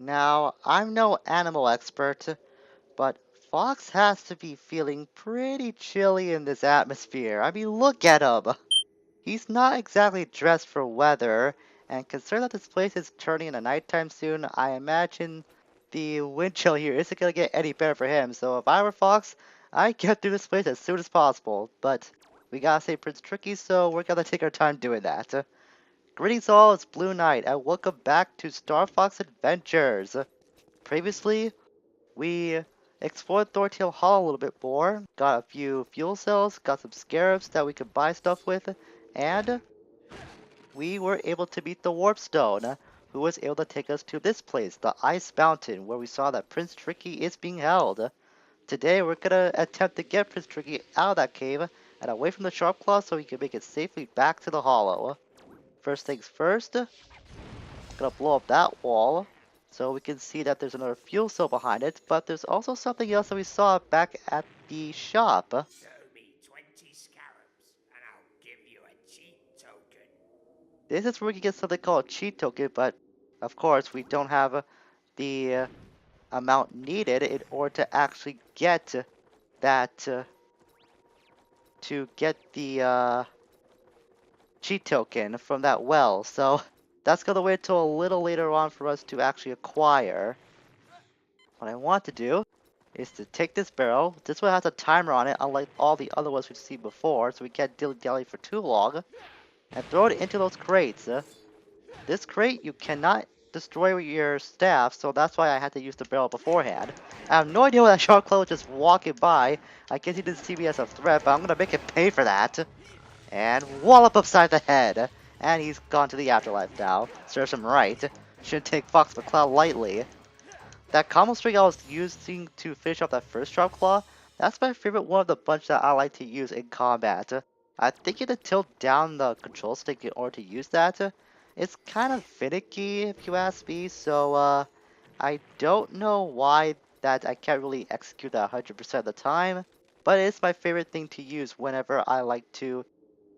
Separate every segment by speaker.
Speaker 1: Now, I'm no animal expert, but Fox has to be feeling pretty chilly in this atmosphere. I mean, look at him! He's not exactly dressed for weather, and considering that this place is turning into nighttime soon, I imagine the wind chill here isn't gonna get any better for him. So if I were Fox, I'd get through this place as soon as possible. But we gotta save Prince Tricky, so we're gonna take our time doing that. Greetings all, it's Blue Knight, and welcome back to Starfox Adventures. Previously, we explored Thortail Hall a little bit more, got a few fuel cells, got some scarabs that we could buy stuff with, and we were able to meet the Warpstone, who was able to take us to this place, the Ice Mountain, where we saw that Prince Tricky is being held. Today, we're gonna attempt to get Prince Tricky out of that cave and away from the Sharp Claw so he can make it safely back to the Hollow. First things first, gonna blow up that wall so we can see that there's another fuel cell behind it, but there's also something else that we saw back at the shop.
Speaker 2: Show me 20 scarabs, and I'll give you a cheat token.
Speaker 1: This is where you get something called a cheat token, but of course we don't have the amount needed in order to actually get that, to get the cheat token from that well. So that's gonna wait until a little later on for us to actually acquire. What I want to do is to take this barrel. This one has a timer on it, unlike all the other ones we've seen before, so we can't dilly-dally for too long. And throw it into those crates. This crate you cannot destroy with your staff, so that's why I had to use the barrel beforehand. I have no idea why that shark claw was just walking by. I guess he didn't see me as a threat, but I'm gonna make it pay for that. And wallop upside the head. And he's gone to the afterlife now. Serves him right. Shouldn't take Fox Mccloud lightly. That combo string I was using to finish off that first Sharp Claw, that's my favorite one of the bunch that I like to use in combat. I think you have to tilt down the control stick in order to use that. It's kind of finicky if you ask me, so I don't know why that I can't really execute that 100% of the time, but it's my favorite thing to use whenever I like to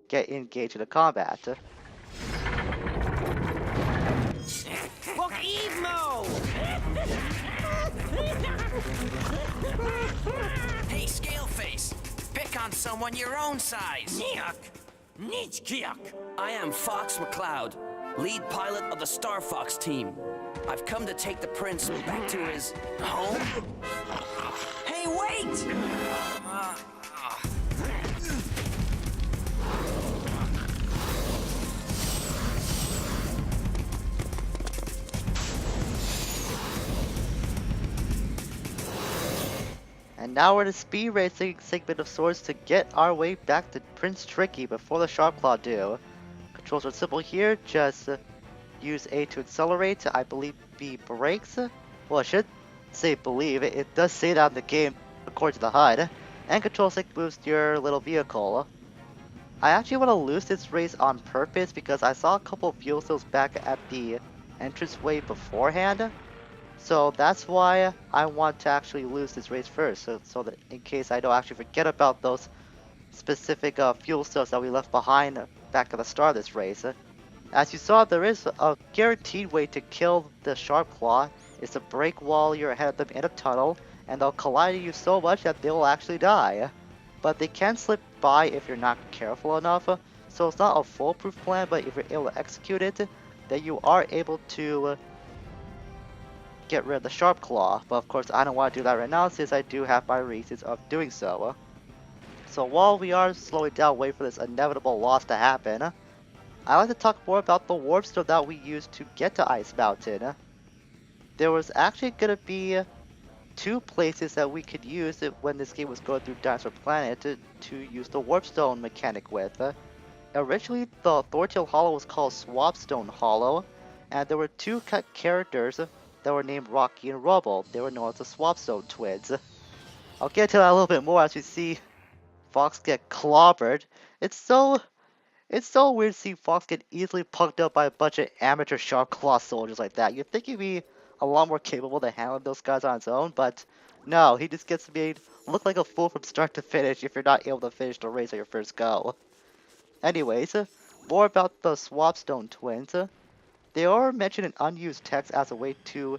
Speaker 1: get engaged in a combat.
Speaker 2: Look, Emo! Hey, Scaleface! Pick on someone your own size! Nyuk! Nichkiak! I am Fox Mccloud, lead pilot of the Starfox team. I've come to take the prince back to his home. Hey, wait!
Speaker 1: And now we're in a speed racing segment of sorts to get our way back to Prince Tricky before the Sharp Claw do. Controls are simple here, just use A to accelerate, I believe B brakes. Well, I should say believe, it does say that in the game according to the HUD. And control stick boosts your little vehicle. I actually want to lose this race on purpose because I saw a couple of fuel cells back at the entranceway beforehand. So that's why I want to actually lose this race first, so that in case I don't actually forget about those specific fuel cells that we left behind back at the start of this race. As you saw, there is a guaranteed way to kill the Sharp Claw. It's to break while you're ahead of them in a tunnel, and they'll collide you so much that they'll actually die. But they can slip by if you're not careful enough, so it's not a foolproof plan, but if you're able to execute it, then you are able to get rid of the Sharp Claw, but of course I don't want to do that right now since I do have my reasons of doing so. So while we are slowing down waiting for this inevitable loss to happen, I'd like to talk more about the warpstone that we used to get to Ice Mountain. There was actually going to be two places that we could use it when this game was going through Dinosaur Planet to use the warpstone mechanic with. Originally the Thortail Hollow was called Swapstone Hollow, and there were two characters that were named Rocky and Rubble. They were known as the Swapstone twins. I'll get to that a little bit more as we see Fox get clobbered. It's so weird to see Fox get easily punked up by a bunch of amateur Sharp Claw soldiers like that. You'd think he'd be a lot more capable to handle those guys on his own, but no, he just gets made look like a fool from start to finish if you're not able to finish the race on your first go. Anyways, more about the Swapstone twins. They are mentioned in unused text as a way to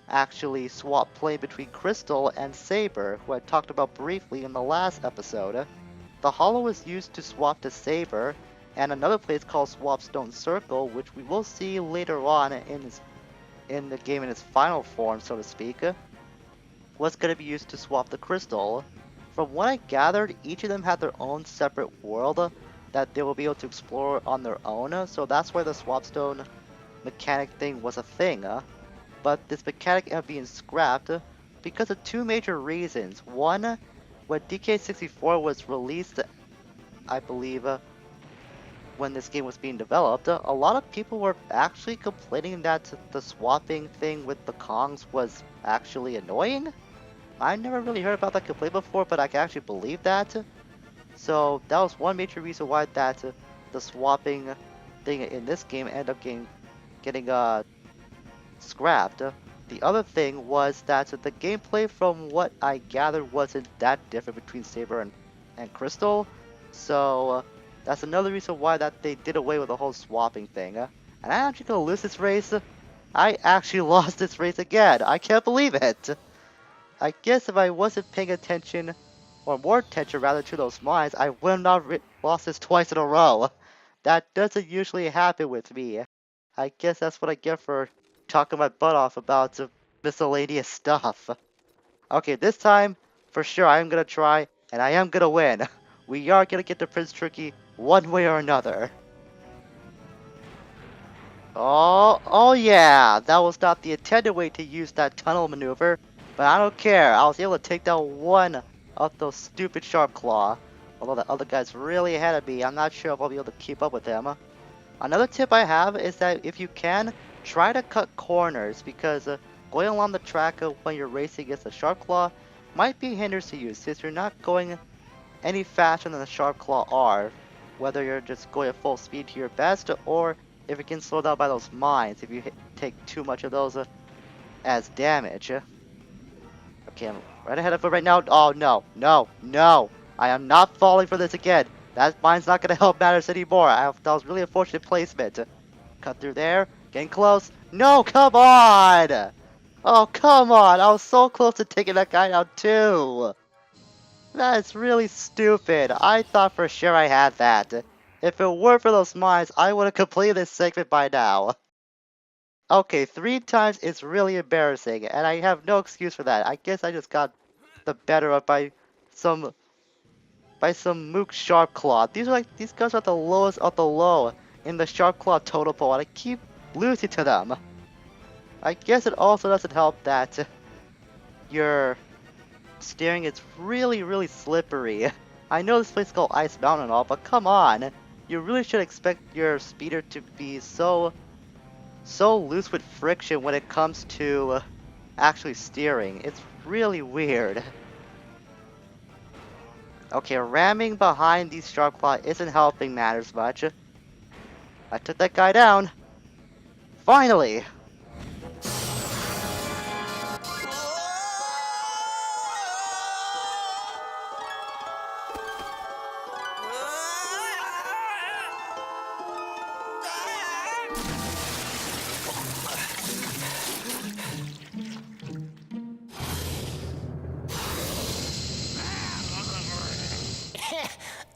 Speaker 1: actually swap play between Crystal and Saber, who I talked about briefly in the last episode. The Hollow is used to swap to Saber, and another place called Swap Stone Circle, which we will see later on in the game in its final form, so to speak, was going to be used to swap the Crystal. From what I gathered, each of them had their own separate world that they will be able to explore on their own, so that's why the Swapstone mechanic thing was a thing. But this mechanic ended up being scrapped because of two major reasons. One, when DK64 was released, I believe, when this game was being developed, a lot of people were actually complaining that the swapping thing with the Kongs was actually annoying. I never really heard about that complaint before, but I can actually believe that. So that was one major reason why the swapping thing in this game ended up getting scrapped. The other thing was that the gameplay, from what I gathered, wasn't that different between Saber and Crystal. So that's another reason why that they did away with the whole swapping thing. And I'm actually gonna lose this race. I actually lost this race again. I can't believe it. I guess if I wasn't paying attention, or more attention rather, to those mines, I would have not lost this twice in a row. That doesn't usually happen with me. I guess that's what I get for talking my butt off about miscellaneous stuff. Okay, this time, for sure, I am gonna try, and I am gonna win. We are gonna get the Prince Tricky one way or another. Oh yeah, that was not the intended way to use that tunnel maneuver, but I don't care. I was able to take down one of those stupid Sharp Claw. Although the other guy's really ahead of me, I'm not sure if I'll be able to keep up with him. Another tip I have is that if you can, try to cut corners, because going along the track when you're racing against a Sharp Claw might be a hindrance to you, since you're not going any faster than the Sharp Claw are, whether you're just going at full speed to your best, or if it can slow down by those mines if you take too much of those as damage. Okay, I'm right ahead of it right now. Oh no, no, no! I am not falling for this again. That mine's not gonna help matters anymore. That was really unfortunate placement. Cut through there, getting close. No, come on! Oh, come on! I was so close to taking that guy out too. That's really stupid. I thought for sure I had that. If it weren't for those mines, I would have completed this segment by now. Okay, 3 times is really embarrassing, and I have no excuse for that. I guess I just got the better of some Mook Sharp Claw. These guys are the lowest of the low in the Sharp Claw total pool, and I keep losing to them. I guess it also doesn't help that your steering is really slippery. I know this place is called Ice Mountain and all, but come on. You really should expect your speeder to be so loose with friction when it comes to actually steering. It's really weird. Okay, ramming behind these Sharp Claw isn't helping matters much. I took that guy down. Finally!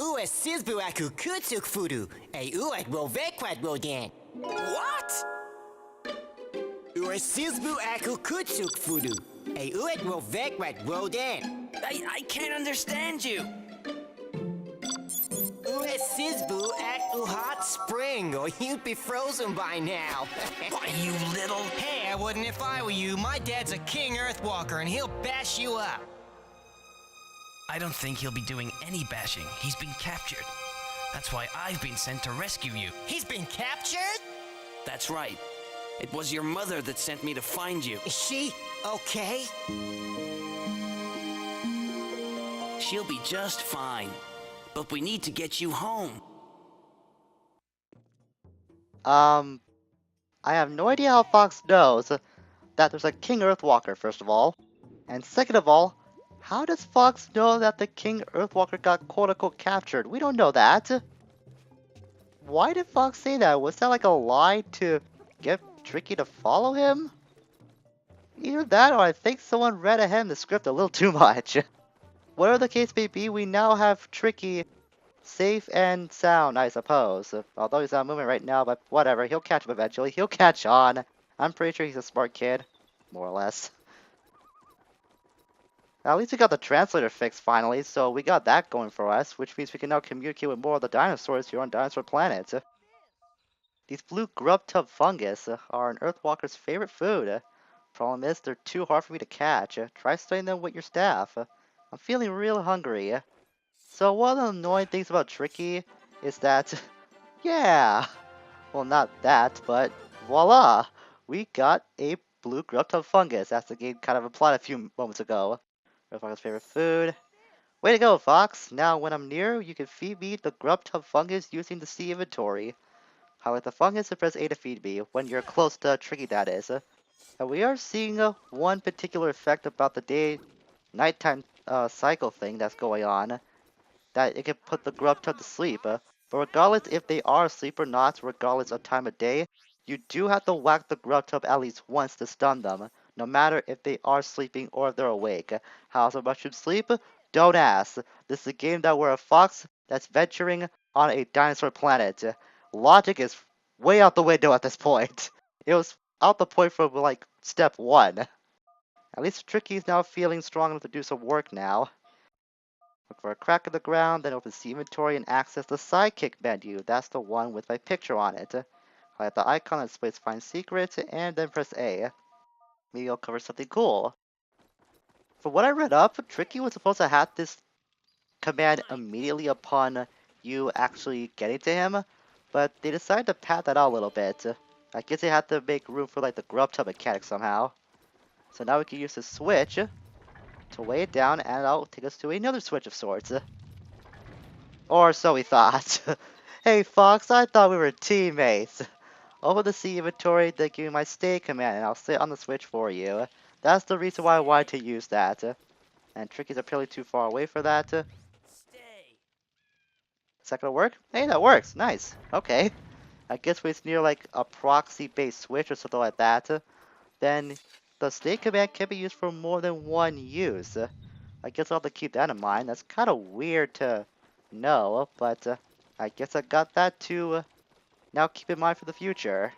Speaker 3: Ue sizbu aku kutsuk furu, e uet rovekwat rodan.
Speaker 2: What?
Speaker 3: Ue sizbu aku kutsuk furu, e uet rovekwat rodan.
Speaker 2: I can't understand you.
Speaker 3: Ue sizbu at hot spring, or you'd be frozen by now.
Speaker 2: Why, you little...
Speaker 3: Hey, I wouldn't if I were you. My dad's a king Earthwalker, and he'll bash you up.
Speaker 2: I don't think he'll be doing any bashing. He's been captured. That's why I've been sent to rescue you.
Speaker 3: He's been captured?
Speaker 2: That's right. It was your mother that sent me to find you.
Speaker 3: Is she okay?
Speaker 2: She'll be just fine. But we need to get you home.
Speaker 1: I have no idea how Fox knows that there's a King Earthwalker, first of all. And second of all, how does Fox know that the King Earthwalker got quote-unquote captured? We don't know that. Why did Fox say that? Was that like a lie to get Tricky to follow him? Either that or I think someone read ahead in the script a little too much. Whatever the case may be, we now have Tricky safe and sound, I suppose. Although he's not moving right now, but whatever. He'll catch up eventually. He'll catch on. I'm pretty sure he's a smart kid. More or less. At least we got the translator fixed finally, so we got that going for us, which means we can now communicate with more of the dinosaurs here on Dinosaur Planet. These blue grub tub fungus are an Earthwalker's favorite food. Problem is, they're too hard for me to catch. Try studying them with your staff. I'm feeling real hungry. So one of the annoying things about Tricky is that, yeah, well not that, but voila, we got a blue grub tub fungus. That's the game kind of implied a few moments ago. Earthwalker's favorite food. Way to go, Fox! Now when I'm near, you can feed me the grub tub fungus using the C inventory. Highlight the fungus and press A to feed me, when you're close to Tricky that is. And we are seeing one particular effect about the day-nighttime cycle thing that's going on, that it can put the grub tub to sleep. But regardless if they are asleep or not, regardless of time of day, you do have to whack the grub tub at least once to stun them, no matter if they are sleeping or if they're awake. How so much should sleep? Don't ask. This is a game that we're a fox that's venturing on a dinosaur planet. Logic is way out the window at this point. It was out the point from like step 1. At least Tricky's now feeling strong enough to do some work now. Look for a crack in the ground, then open the inventory and access the sidekick menu. That's the one with my picture on it. Highlight the icon that displays find secret, and then press A. Maybe I'll cover something cool. From what I read up, Tricky was supposed to have this command immediately upon you actually getting to him, but they decided to pad that out a little bit. I guess they had to make room for like the grub tub mechanic somehow. So now we can use the switch to weigh it down, and that'll take us to another switch of sorts. Or so we thought. Hey Fox, I thought we were teammates. Open the C inventory, then give me my stay command, and I'll sit on the switch for you. That's the reason why I wanted to use that. And Tricky's apparently too far away for that. Is that gonna work? Hey, that works. Nice. Okay. I guess when it's near like a proxy-based switch or something like that, then the stay command can be used for more than one use. I guess I'll have to keep that in mind. That's kind of weird to know, but I guess I got that to now keep in mind for the future.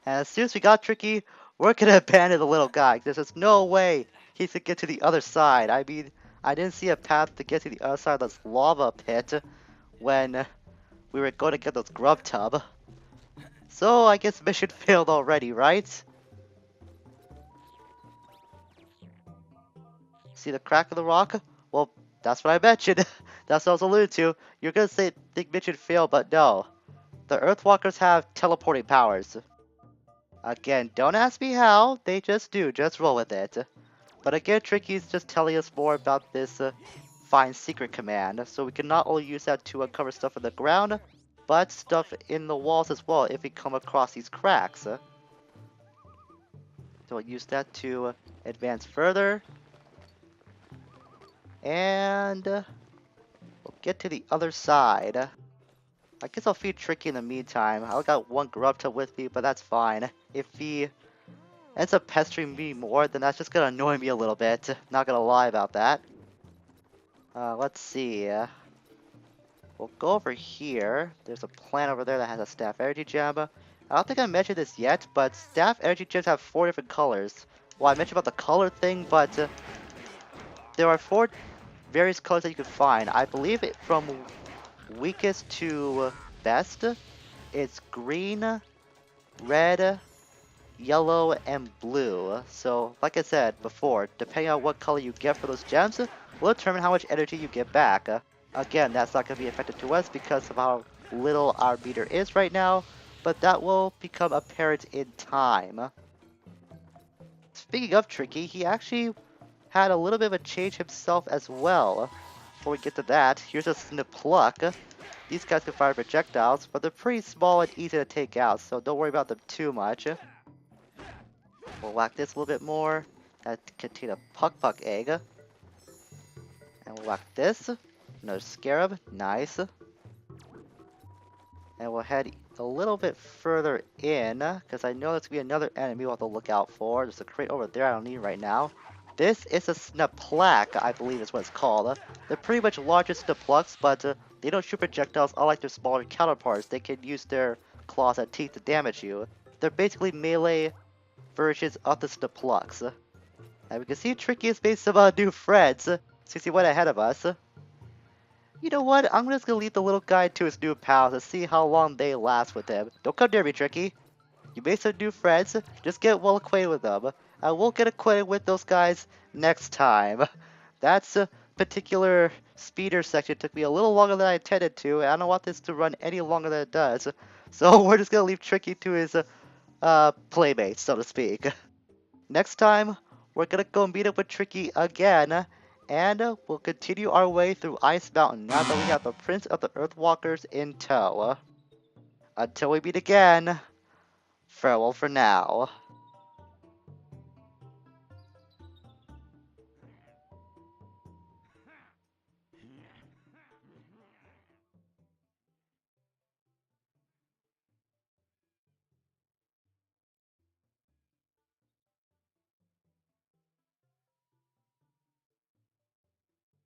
Speaker 1: And as soon as we got Tricky, we're gonna abandon the little guy. There's just no way he could get to the other side. I mean, I didn't see a path to get to the other side of this lava pit when we were going to get this grub tub. So I guess mission failed already, right? See the crack in the rock? Well, that's what I mentioned. That's what I was alluding to. You're gonna say think mission failed, but no. The Earthwalkers have teleporting powers. Again, don't ask me how, they just do, just roll with it. But again, Tricky's just telling us more about this find secret command, so we can not only use that to uncover stuff in the ground, but stuff in the walls as well if we come across these cracks. So we'll use that to advance further. And we'll get to the other side. I guess I'll feed Tricky in the meantime. I got one grub tub with me, but that's fine. If he ends up pestering me more, then that's just gonna annoy me a little bit. Not gonna lie about that. Let's see. We'll go over here. There's a plant over there that has a staff energy gem. I don't think I mentioned this yet, but staff energy gems have 4 different colors. Well, I mentioned about the color thing, but there are 4 various colors that you can find. I believe it from weakest to best, it's green, red, yellow, and blue. So, like I said before, depending on what color you get for those gems, will determine how much energy you get back. Again, that's not going to be affected to us because of how little our meter is right now, but that will become apparent in time. Speaking of Tricky, he actually had a little bit of a change himself as well. Before we get to that, here's a snip pluck. These guys can fire projectiles, but they're pretty small and easy to take out, so don't worry about them too much. We'll whack this a little bit more. That contain a puck egg. And we'll whack this. Another scarab. Nice. And we'll head a little bit further in, because I know there's going to be another enemy we'll have to look out for. There's a crate over there I don't need right now. This is a Snaplack, I believe is what it's called. They're pretty much larger Snaplucks, but they don't shoot projectiles unlike their smaller counterparts. They can use their claws and teeth to damage you. They're basically melee versions of the Snaplucks. And we can see Tricky has made some new friends, since he went ahead of us. You know what? I'm just gonna leave the little guy to his new pals and see how long they last with him. Don't come near me, Tricky. You made some new friends, just get well acquainted with them. I will get acquainted with those guys next time. That's a particular speeder section took me a little longer than I intended to, and I don't want this to run any longer than it does. So we're just gonna leave Tricky to his playmates, so to speak. Next time, we're gonna go meet up with Tricky again, and we'll continue our way through Ice Mountain now that we have the Prince of the Earthwalkers in tow. Until we meet again, farewell for now.